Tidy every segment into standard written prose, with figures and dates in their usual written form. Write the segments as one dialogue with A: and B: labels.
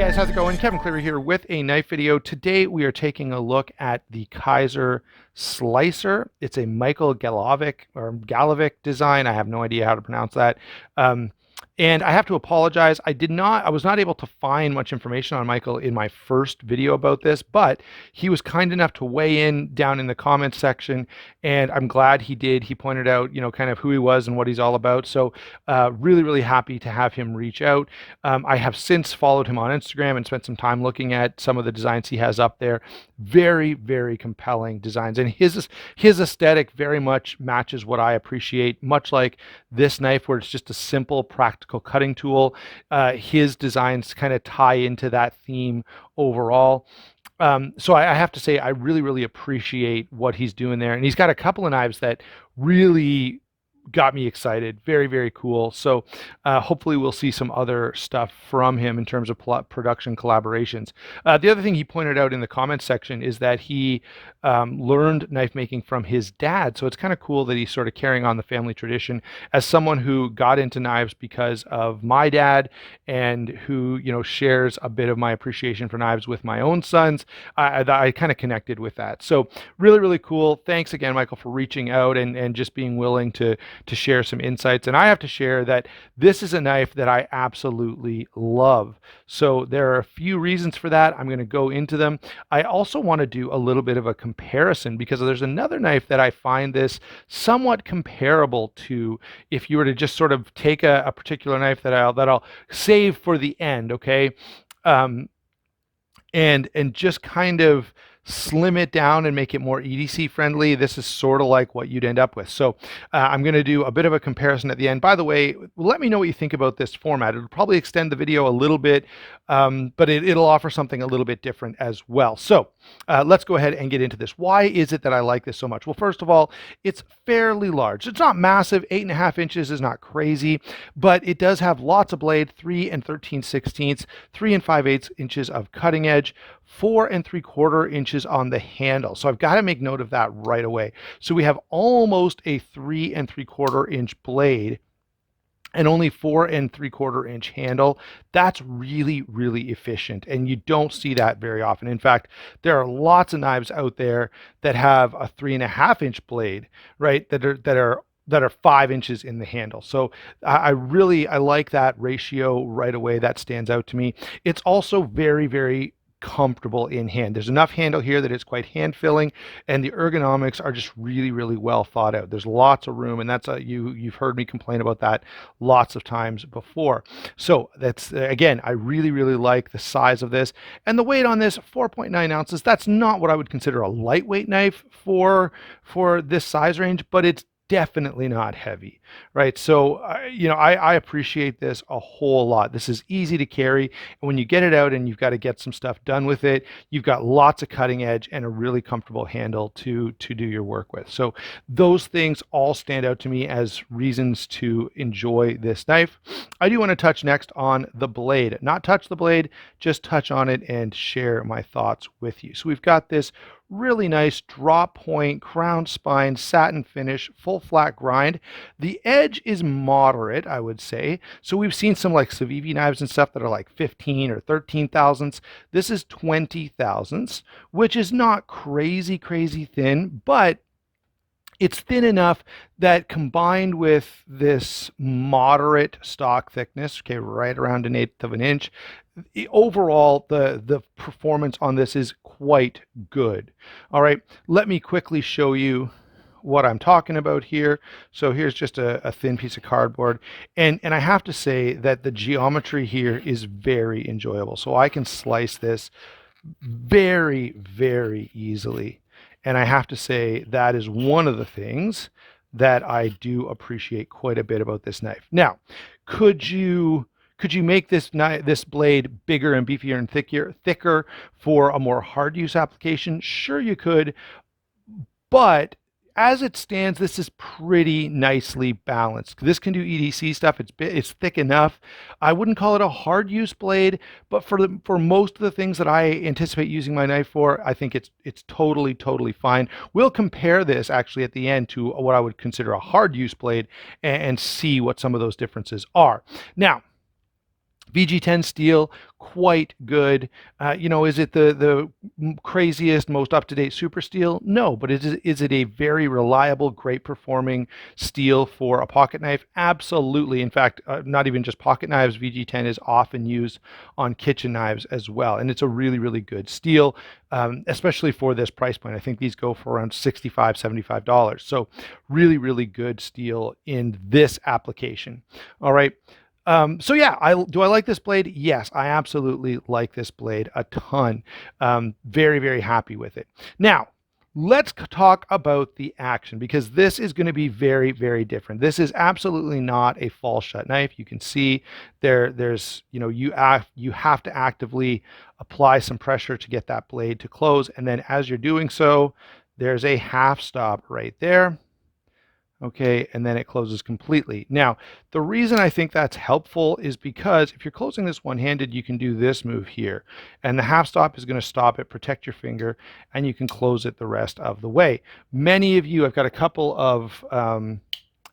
A: Guys, how's it going? Kevin Cleary here with a knife video. Today we are taking a look at the Kizer Slicer. It's a Michael Galovic design. I have no idea how to pronounce that. And I have to apologize. I was not able to find much information on Michael in my first video about this, but he was kind enough to weigh in down in the comments section, and I'm glad he did. He pointed out, kind of who he was and what he's all about. So really, really happy to have him reach out. I have since followed him on Instagram and spent some time looking at some of the designs he has up there. Very, very compelling designs. And his aesthetic very much matches what I appreciate, much like this knife where it's just a simple, practical cutting tool. His designs kind of tie into that theme overall. So I have to say, I really, really appreciate what he's doing there. And he's got a couple of knives that really got me excited. Very, very cool. So hopefully we'll see some other stuff from him in terms of production collaborations. The other thing he pointed out in the comments section is that he learned knife making from his dad. So it's kind of cool that he's sort of carrying on the family tradition. As someone who got into knives because of my dad and who, shares a bit of my appreciation for knives with my own sons, I kind of connected with that. So really, really cool. Thanks again, Michael, for reaching out and just being willing to share some insights. And I have to share that this is a knife that I absolutely love. So there are a few reasons for that. I'm going to go into them. I also want to do a little bit of a comparison because there's another knife that I find this somewhat comparable to if you were to just sort of take a particular knife that I'll save for the end, okay? And just kind of slim it down and make it more EDC friendly. This is sort of like what you'd end up with. So I'm going to do a bit of a comparison at the end. By the way, let me know what you think about this format. It'll probably extend the video a little bit, but it'll offer something a little bit different as well. So let's go ahead and get into this. Why is it that I like this so much? Well, first of all, it's fairly large. It's not massive. 8.5 inches is not crazy, but it does have lots of blade, 3 13/16, 3 5/8 inches of cutting edge, 4 3/4 inches on the handle. So I've got to make note of that right away. So we have almost a 3 3/4 inch blade and only 4 3/4 inch handle. That's really, really efficient. And you don't see that very often. In fact, there are lots of knives out there that have a 3.5 inch blade, right? That are 5 inches in the handle. So I like that ratio right away. That stands out to me. It's also very, very comfortable in hand. There's enough handle here that it's quite hand filling, and the ergonomics are just really, really well thought out. There's lots of room, and that's you've heard me complain about that lots of times before. So that's again, I really, really like the size of this, and the weight on this, 4.9 ounces. That's not what I would consider a lightweight knife for this size range, but it's definitely not heavy, right? So, I appreciate this a whole lot. This is easy to carry. And when you get it out and you've got to get some stuff done with it, you've got lots of cutting edge and a really comfortable handle to do your work with. So those things all stand out to me as reasons to enjoy this knife. I do want to touch next on the blade. Not touch the blade, just touch on it and share my thoughts with you. So we've got this really nice drop point, crown spine, satin finish, full flat grind. The edge is moderate, I would say. So we've seen some like Civivi knives and stuff that are like 15 or 13 thousandths. This is 20 thousandths, which is not crazy, crazy thin, but it's thin enough that combined with this moderate stock thickness, okay, right around 1/8 of an inch, overall the performance on this is quite good. All right, let me quickly show you what I'm talking about here. So here's just a thin piece of cardboard, and I have to say that the geometry here is very enjoyable. So I can slice this very, very easily. And I have to say that is one of the things that I do appreciate quite a bit about this knife. Now, could you make this blade bigger and beefier and thicker for a more hard use application? Sure, you could, but as it stands, this is pretty nicely balanced. This can do EDC stuff. It's thick enough. I wouldn't call it a hard use blade, but for most of the things that I anticipate using my knife for, I think it's totally fine. We'll compare this actually at the end to what I would consider a hard use blade and see what some of those differences are. Now, VG10 steel, quite good. Is it the craziest, most up-to-date super steel? No, but is it a very reliable, great performing steel for a pocket knife? Absolutely. In fact, not even just pocket knives, VG10 is often used on kitchen knives as well. And it's a really, really good steel, especially for this price point. I think these go for around $65, $75. So really, really good steel in this application. All right. So yeah, do I like this blade? Yes, I absolutely like this blade a ton. Very, very happy with it. Now, let's talk about the action, because this is going to be very, very different. This is absolutely not a fall shut knife. You can see you have to actively apply some pressure to get that blade to close. And then as you're doing so, there's a half stop right there. Okay, and then it closes completely. Now, the reason I think that's helpful is because if you're closing this one-handed, you can do this move here, and the half stop is going to stop it, protect your finger, and you can close it the rest of the way. Many of you, I've got a couple of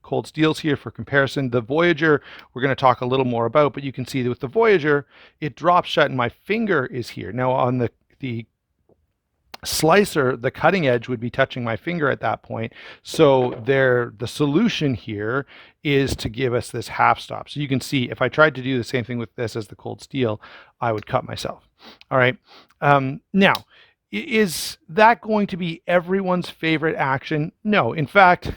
A: cold steels here for comparison. The Voyager, we're going to talk a little more about, but you can see that with the Voyager, it drops shut and my finger is here. Now on the Slicer, the cutting edge would be touching my finger at that point. So the solution here is to give us this half stop. So you can see if I tried to do the same thing with this as the cold steel, I would cut myself. All right. Now, is that going to be everyone's favorite action? No. In fact,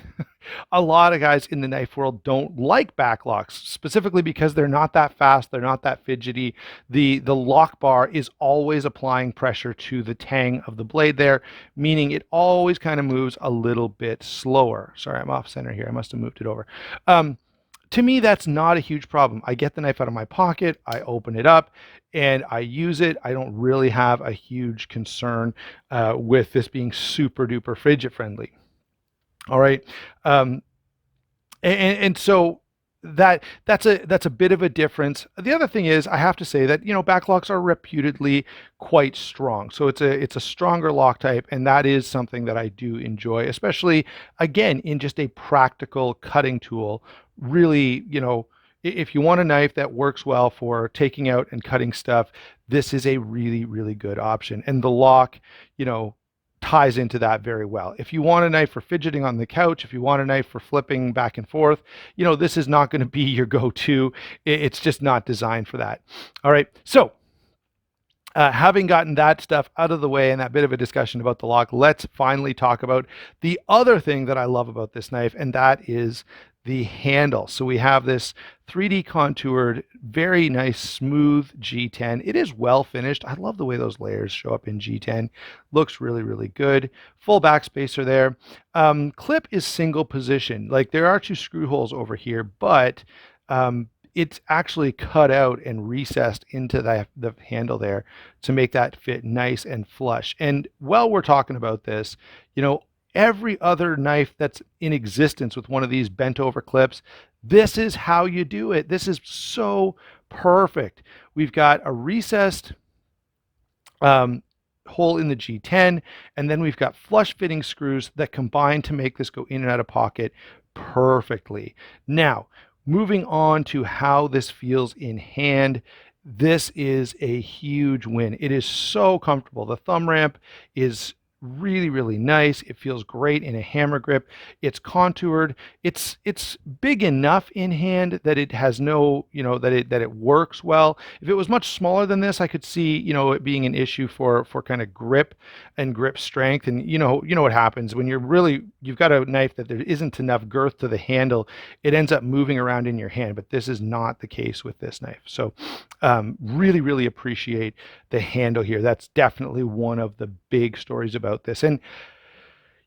A: a lot of guys in the knife world don't like backlocks, specifically because they're not that fast, they're not that fidgety. The lock bar is always applying pressure to the tang of the blade there, meaning it always kind of moves a little bit slower. Sorry, I'm off center here. I must have moved it over. To me, that's not a huge problem. I get the knife out of my pocket, I open it up, and I use it. I don't really have a huge concern with this being super duper fidget friendly. All right. And so that's a bit of a difference. The other thing is I have to say that backlocks are reputedly quite strong. So it's a stronger lock type, and that is something that I do enjoy, especially again in just a practical cutting tool. Really, if you want a knife that works well for taking out and cutting stuff, this is a really, really good option. And the lock, ties into that very well. If you want a knife for fidgeting on the couch, if you want a knife for flipping back and forth, this is not going to be your go-to. It's just not designed for that. All right. So having gotten that stuff out of the way and that bit of a discussion about the lock, let's finally talk about the other thing that I love about this knife, and that is the handle. So we have this 3D contoured, very nice, smooth G10. It is well finished. I love the way those layers show up in G10. Looks really, really good. Full backspacer there. Clip is single position. Like there are two screw holes over here, but it's actually cut out and recessed into the handle there to make that fit nice and flush. And while we're talking about this, every other knife that's in existence with one of these bent over clips, this is how you do it. This is so perfect. We've got a recessed hole in the G10, and then we've got flush fitting screws that combine to make this go in and out of pocket perfectly. Now, moving on to how this feels in hand, this is a huge win. It is so comfortable. The thumb ramp is really, really nice. It feels great in a hammer grip. It's contoured. It's big enough in hand that it has no, that it works well. If it was much smaller than this, I could see, it being an issue for kind of grip and grip strength. And you know what happens when you've got a knife that there isn't enough girth to the handle, it ends up moving around in your hand. But this is not the case with this knife. So really, really appreciate the handle here. That's definitely one of the big stories about this. And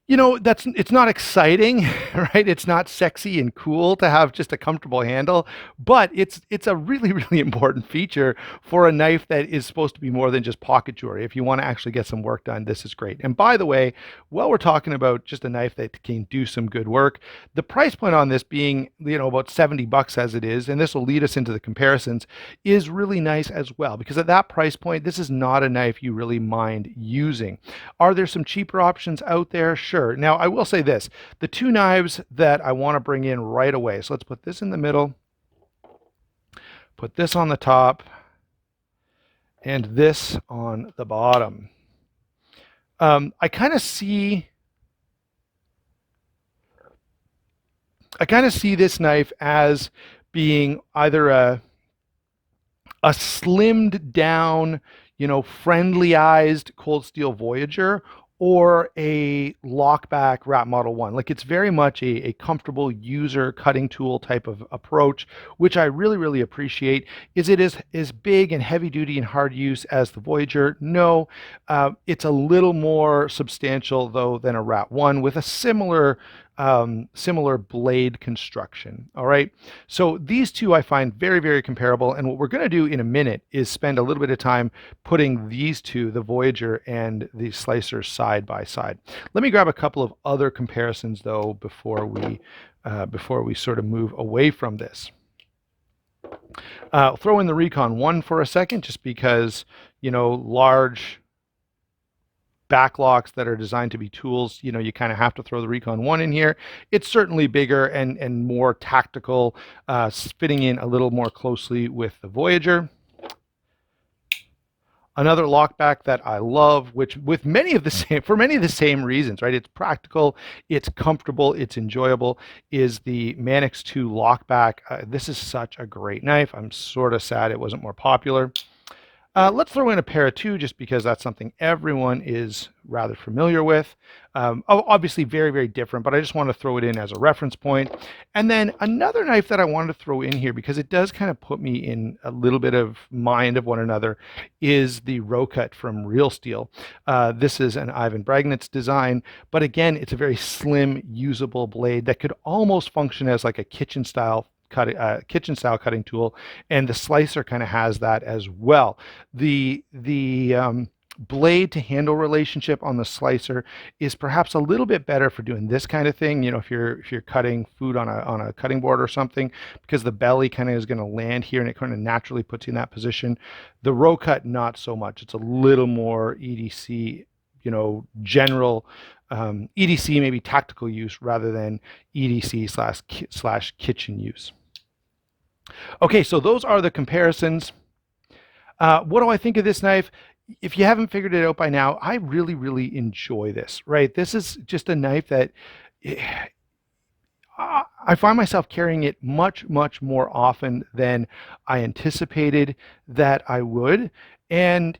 A: it's not exciting, right? It's not sexy and cool to have just a comfortable handle, but it's a really, really important feature for a knife that is supposed to be more than just pocket jewelry. If you want to actually get some work done, this is great. And by the way, while we're talking about just a knife that can do some good work, the price point on this being, about $70 as it is, and this will lead us into the comparisons, is really nice as well, because at that price point, this is not a knife you really mind using. Are there some cheaper options out there? Sure. Now, I will say this, the two knives that I want to bring in right away. So let's put this in the middle, put this on the top and this on the bottom. I kind of see this knife as being either a slimmed down, friendly-eyed Cold Steel Voyager, or a lockback Rat Model 1. Like, it's very much a comfortable user cutting tool type of approach, which I really, really appreciate. Is it as big and heavy duty and hard use as the Voyager? No. It's a little more substantial, though, than a Rat 1 with a similar blade construction. All right. So these two I find very, very comparable. And what we're going to do in a minute is spend a little bit of time putting these two, the Voyager and the Slicer, side by side. Let me grab a couple of other comparisons though before we sort of move away from this. I'll throw in the Recon 1 for a second, just because, large backlocks that are designed to be tools, you kind of have to throw the Recon 1 in here. It's certainly bigger and more tactical, fitting in a little more closely with the Voyager. Another lockback that I love, which for many of the same reasons, right? It's practical, it's comfortable, it's enjoyable, is the Manix 2 lockback. This is such a great knife. I'm sort of sad it wasn't more popular. Let's throw in a Para 2, just because that's something everyone is rather familiar with. Obviously very, very different, but I just want to throw it in as a reference point. And then another knife that I wanted to throw in here, because it does kind of put me in a little bit of mind of one another, is the Rocut from Real Steel. This is an Ivan Bragnitz design, but again, it's a very slim, usable blade that could almost function as like a kitchen style cutting tool, and the Slicer kind of has that as well. The blade to handle relationship on the Slicer is perhaps a little bit better for doing this kind of thing, if you're cutting food on a cutting board or something, because the belly kind of is going to land here and it kind of naturally puts you in that position. The Rocut, not so much. It's a little more EDC, general EDC, maybe tactical use, rather than EDC slash kitchen use. Okay, so those are the comparisons. What do I think of this knife? If you haven't figured it out by now, I really, really enjoy this, right? This is just a knife that I find myself carrying it much, much more often than I anticipated that I would. And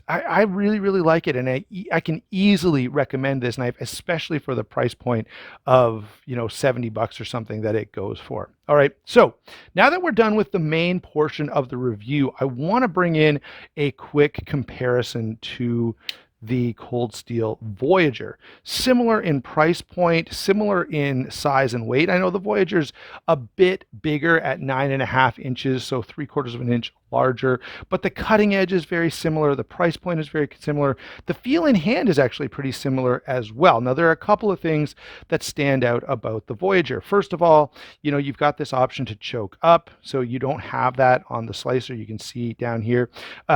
A: I really, really like it. And I can easily recommend this knife, especially for the price point of, $70 or something that it goes for. All right. So now that we're done with the main portion of the review, I want to bring in a quick comparison to the Cold Steel Voyager. Similar in price point, similar in size and weight. I know the Voyager's a bit bigger at 9.5 inches, so 3/4 of an inch larger, but the cutting edge is very similar. The price point is very similar. The feel in hand is actually pretty similar as well. Now, there are a couple of things that stand out about the Voyager. First of all, you've got this option to choke up, so you don't have that on the Slicer. You can see down here.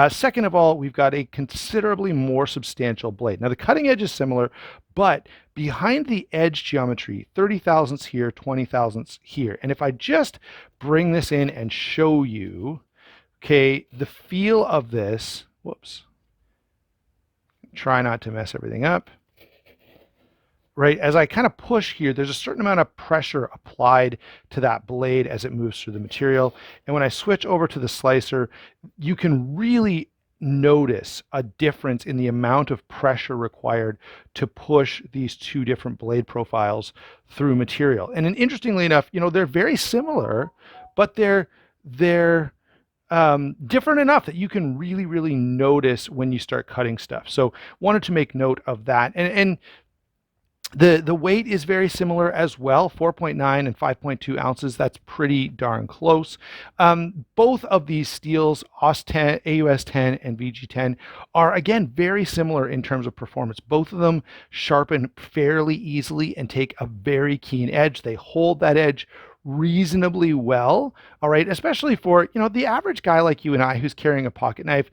A: Second of all, we've got a considerably more substantial blade. Now, the cutting edge is similar, but behind the edge geometry, 30 thousandths here, 20 thousandths here. And if I just bring this in and show you, okay, the feel of this, whoops, try not to mess everything up, right? As I kind of push here, there's a certain amount of pressure applied to that blade as it moves through the material. And when I switch over to the Slicer, you can really notice a difference in the amount of pressure required to push these two different blade profiles through material. And interestingly enough, they're very similar, but they're different enough that you can really, really notice when you start cutting stuff. So wanted to make note of that. And the weight is very similar as well, 4.9 and 5.2 ounces. That's pretty darn close. Both of these steels, AUS-10, AUS-10 and VG-10, are again very similar in terms of performance. Both of them sharpen fairly easily and take a very keen edge. They hold that edge reasonably well, all right, especially for, the average guy like you and I who's carrying a pocket knife.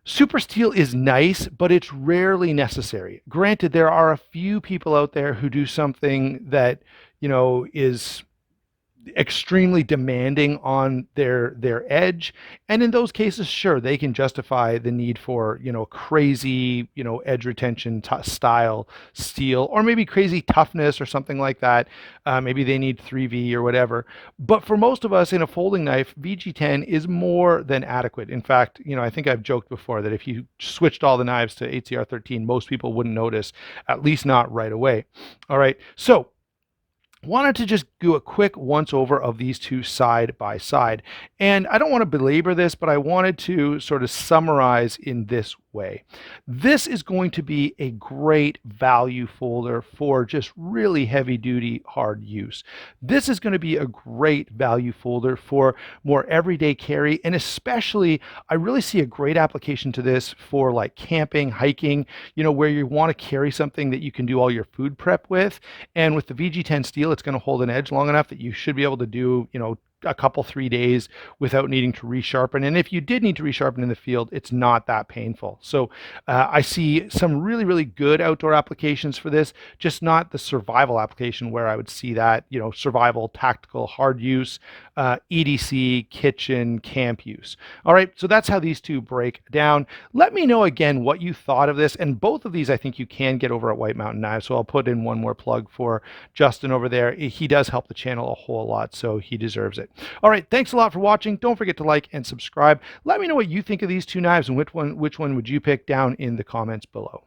A: Super steel is nice, but it's rarely necessary. Granted, there are a few people out there who do something that, is extremely demanding on their edge, and in those cases, sure, they can justify the need for crazy edge retention style steel, or maybe crazy toughness or something like that. Maybe they need 3V or whatever. But for most of us in a folding knife, VG10 is more than adequate. In fact, I think I've joked before that if you switched all the knives to HCR13, most people wouldn't notice, at least not right away. All right, so wanted to just do a quick once over of these two side by side. And I don't want to belabor this, but I wanted to sort of summarize in this way. This is going to be a great value folder for just really heavy duty hard use. This is going to be a great value folder for more everyday carry, and especially I really see a great application to this for like camping, hiking, where you want to carry something that you can do all your food prep with. And with the VG10 steel, it's going to hold an edge long enough that you should be able to do, a couple 3 days without needing to resharpen. And if you did need to resharpen in the field, it's not that painful. So I see some really, really good outdoor applications for this, just not the survival application where I would see that, survival, tactical, hard use, EDC, kitchen, camp use. All right, so that's how these two break down. Let me know again what you thought of this. And both of these I think you can get over at White Mountain Knives. So I'll put in one more plug for Justin over there. He does help the channel a whole lot, so he deserves it. All right, thanks a lot for watching. Don't forget to like and subscribe. Let me know what you think of these two knives and which one would you pick down in the comments below.